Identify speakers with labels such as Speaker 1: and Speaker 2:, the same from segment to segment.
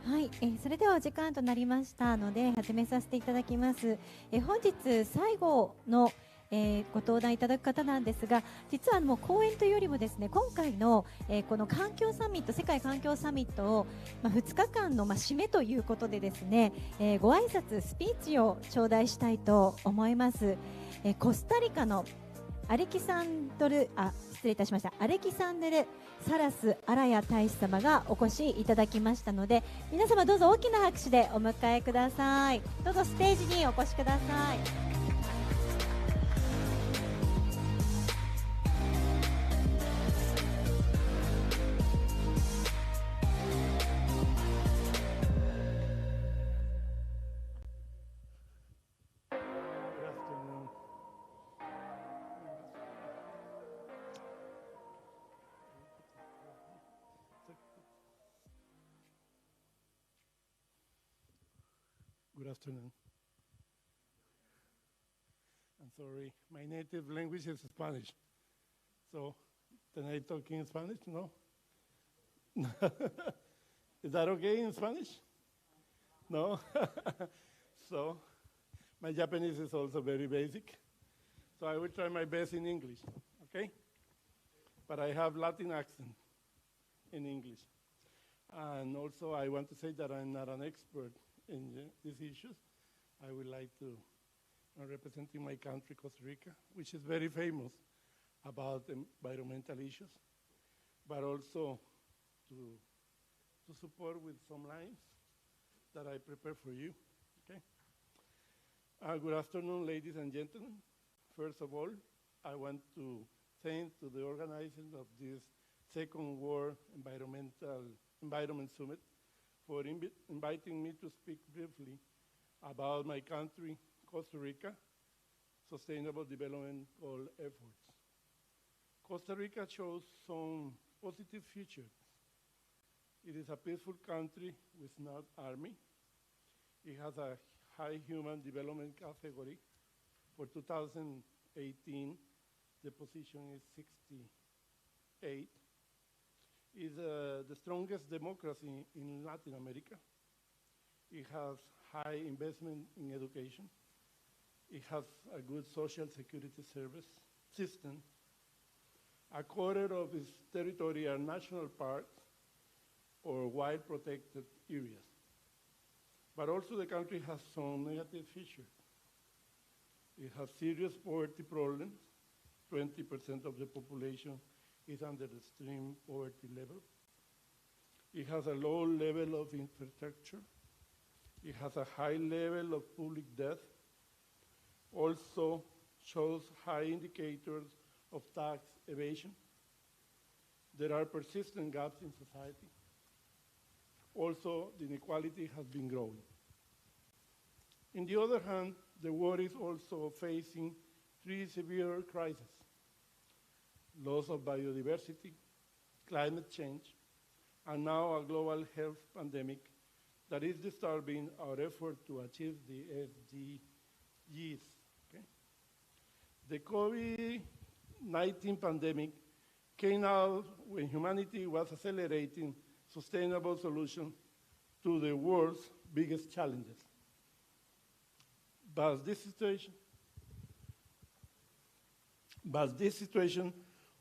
Speaker 1: はい、それではお時間となりましたので始めさせていただきます。本日最後の、ご登壇いただく方なんですが、実はもう講演というよりもですね、今回の、この環境サミット、世界環境サミットを、2日間の、締めということでですね、ご挨拶スピーチを頂戴したいと思います。コスタリカのアレキサンドル失礼いたしました。アレキサンデル・サラス・アラヤ大使様がお越しいただきましたので、皆様どうぞ大きな拍手でお迎えください。どうぞステージにお越しください。
Speaker 2: Good afternoon. I'm sorry, my native language is Spanish. So, can I talk in Spanish? No? Is that okay in Spanish? No? So, my Japanese is also very basic. So I will try my best in English, okay? But I have Latin accent in English. And also I want to say that I'm not an expert in these issues. I would like to, representing my country, Costa Rica, which is very famous about environmental issues, but also to support with some lines that I prepare for you, okay? Good afternoon, ladies and gentlemen. First of all, I want to thank to the organizers of this Second World Environment Summit for inviting me to speak briefly about my country, Costa Rica, Sustainable Development Goal efforts. Costa Rica shows some positive features. It is a peaceful country with not army. It has a high human development category. For 2018, the position is 68. Is the strongest democracy in Latin America. It has high investment in education. It has a good social security service system. A quarter of its territory are national parks or wild protected areas. But also the country has some negative features. It has serious poverty problems. 20% of the population is under the extreme poverty level. It has a low level of infrastructure. It has a high level of public debt. Also shows high indicators of tax evasion. There are persistent gaps in society. Also, the inequality has been growing. On the other hand, the world is also facing three severe crises: loss of biodiversity, climate change, and now a global health pandemic that is disturbing our effort to achieve the SDGs. Okay? The COVID-19 pandemic came out when humanity was accelerating sustainable solutions to the world's biggest challenges. But this situation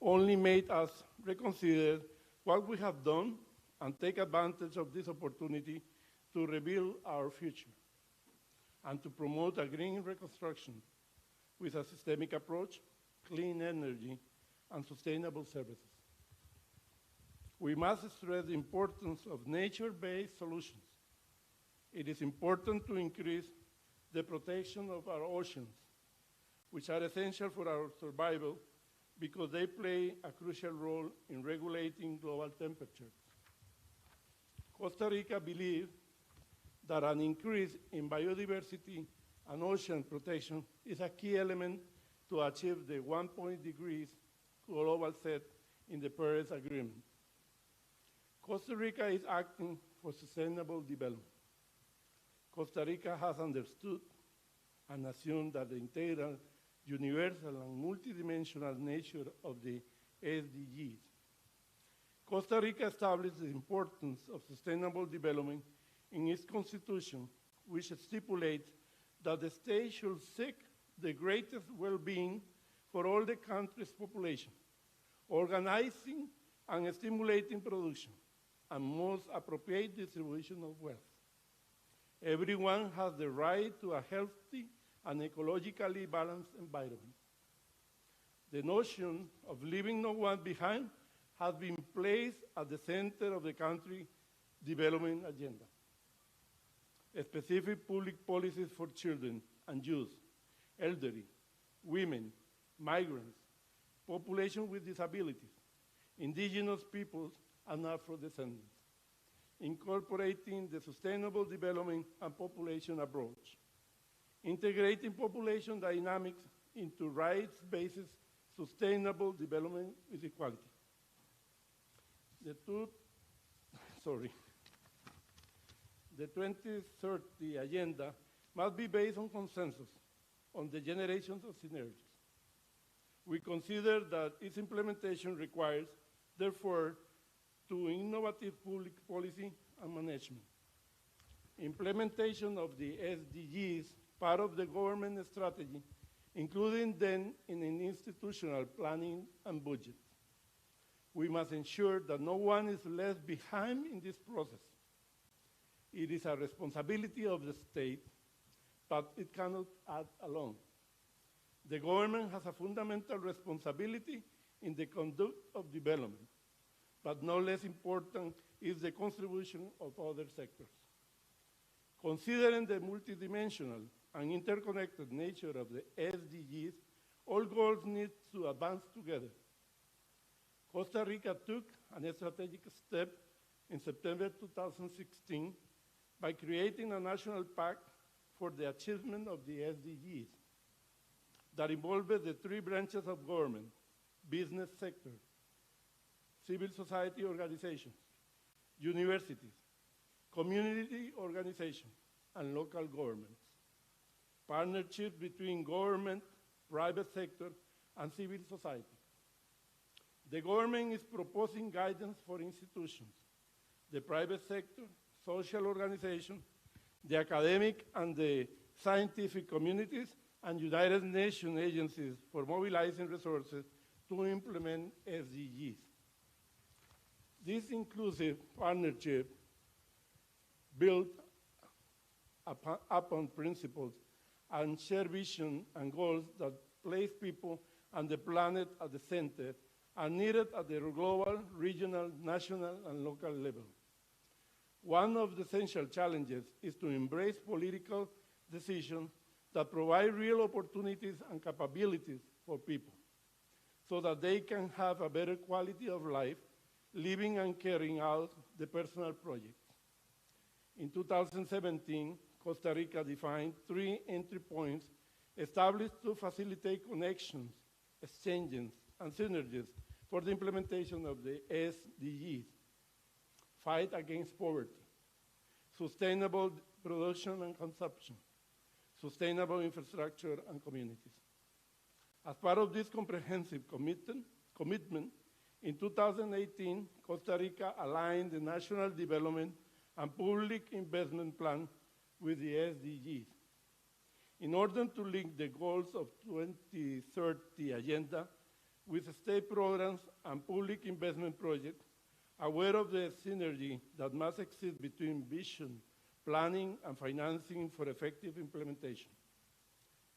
Speaker 2: only made us reconsider what we have done and take advantage of this opportunity to rebuild our future and to promote a green reconstruction with a systemic approach, clean energy, and sustainable services. We must stress the importance of nature-based solutions. It is important to increase the protection of our oceans, which are essential for our survival because they play a crucial role in regulating global temperatures. Costa Rica believes that an increase in biodiversity and ocean protection is a key element to achieve the 1.5 degrees global set in the Paris Agreement. Costa Rica is acting for sustainable development. Costa Rica has understood and assumed that the integral, universal, and multidimensional nature of the SDGs. Costa Rica established the importance of sustainable development in its constitution, which stipulates that the state should seek the greatest well-being for all the country's population, organizing and stimulating production, and most appropriate distribution of wealth. Everyone has the right to a healthy and ecologically balanced environment. The notion of leaving no one behind has been placed at the center of the country's development agenda. Specific public policies for children and youth, elderly, women, migrants, population with disabilities, indigenous peoples, and Afro-descendants, incorporating the sustainable development and population approach, integrating population dynamics into rights-based sustainable development with equality. The 2030 agenda must be based on consensus on the generations of synergies. We consider that its implementation requires, therefore, to innovative public policy and management. Implementation of the SDGs, part of the government strategy, including then in an institutional planning and budget. We must ensure that no one is left behind in this process. It is a responsibility of the state, but it cannot act alone. The government has a fundamental responsibility in the conduct of development, but no less important is the contribution of other sectors. Considering the multidimensional and interconnected nature of the SDGs, all goals need to advance together. Costa Rica took a strategic step in September 2016 by creating a national pact for the achievement of the SDGs that involved the three branches of government: business sector, civil society organizations, universities, community organizations, and local governments. Partnerships between government, private sector, and civil society. The government is proposing guidance for institutions, the private sector, social organizations, the academic and the scientific communities, and United Nations agencies for mobilizing resources to implement SDGs. This inclusive partnership built upon principles and shared vision and goals that place people and the planet at the center are needed at the global, regional, national, and local level. One of the essential challenges is to embrace political decisions that provide real opportunities and capabilities for people so that they can have a better quality of life, living and carrying out the personal projects. In 2017, Costa Rica defined 3 entry points established to facilitate connections, exchanges, and synergies for the implementation of the SDGs. Fight against poverty, sustainable production and consumption, sustainable infrastructure and communities. As part of this comprehensive commitment, in 2018, Costa Rica aligned the National Development and Public Investment Plan with the SDGs. In order to link the goals of 2030 agenda with state programs and public investment projects, aware of the synergy that must exist between vision, planning, and financing for effective implementation.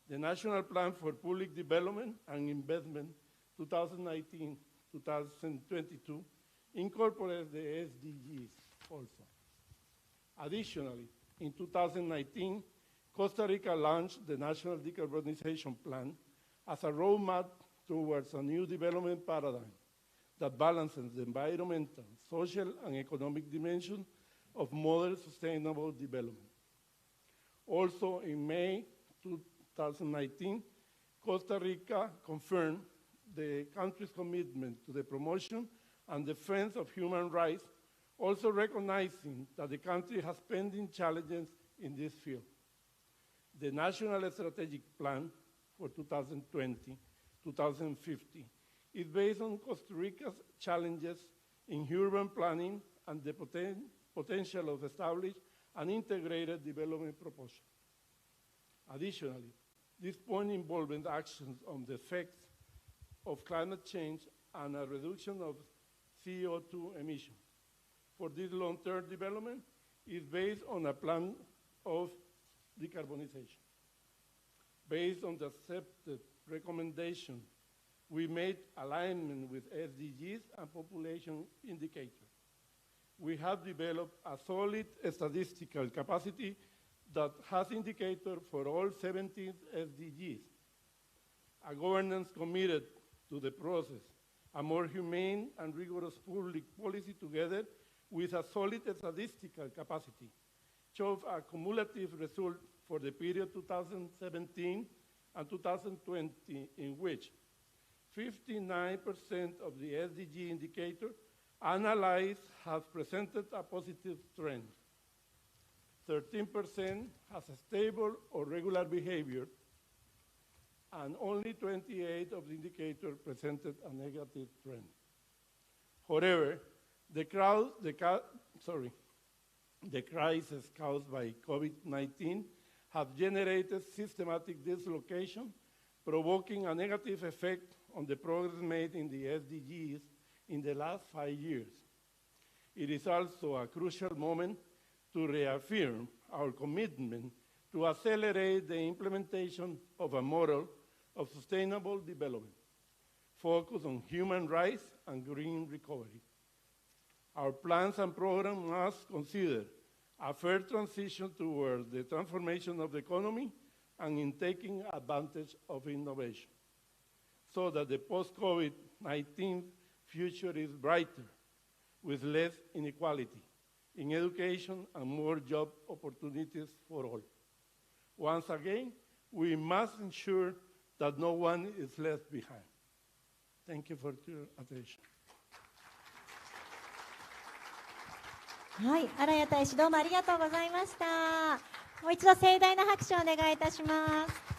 Speaker 2: The National Plan for Public Development and Investment 2019-2022 incorporates the SDGs also. Additionally, in 2019, Costa Rica launched the National Decarbonization Plan as a roadmap towards a new development paradigm that balances the environmental, social, and economic dimension of modern sustainable development. Also, in May 2019, Costa Rica confirmed the country's commitment to the promotion and defense of human rights, also recognizing that the country has pending challenges in this field. The National Strategic Plan for 2020-2050 is based on Costa Rica's challenges in urban planning and the potential of establishing an integrated development proposal. Additionally, this point involved actions on the effects of climate change and a reduction of CO2 emissions. For this long-term development is based on a plan of decarbonization. Based on the accepted recommendation, we made alignment with SDGs and population indicators. We have developed a solid statistical capacity that has indicators for all 17 SDGs, a governance committed to the process, a more humane and rigorous public policy together with a solid statistical capacity, shows a cumulative result for the period 2017 and 2020 in which 59% of the SDG indicator analyzed have presented a positive trend. 13% has a stable or regular behavior, and only 28 of the indicators presented a negative trend. However, the crisis caused by COVID-19 have generated systematic dislocation, provoking a negative effect on the progress made in the SDGs in the last 5 years. It is also a crucial moment to reaffirm our commitment to accelerate the implementation of a model of sustainable development, focused on human rights and green recovery. Our plans and programs must consider a fair transition towards the transformation of the economy and in taking advantage of innovation, so that the post-COVID-19 future is brighter, with less inequality in education and more job opportunities for all. Once again, we must ensure that no one is left behind. Thank you for your attention.
Speaker 1: はい、荒谷大使どうもありがとうございました。もう一度盛大な拍手をお願いいたします。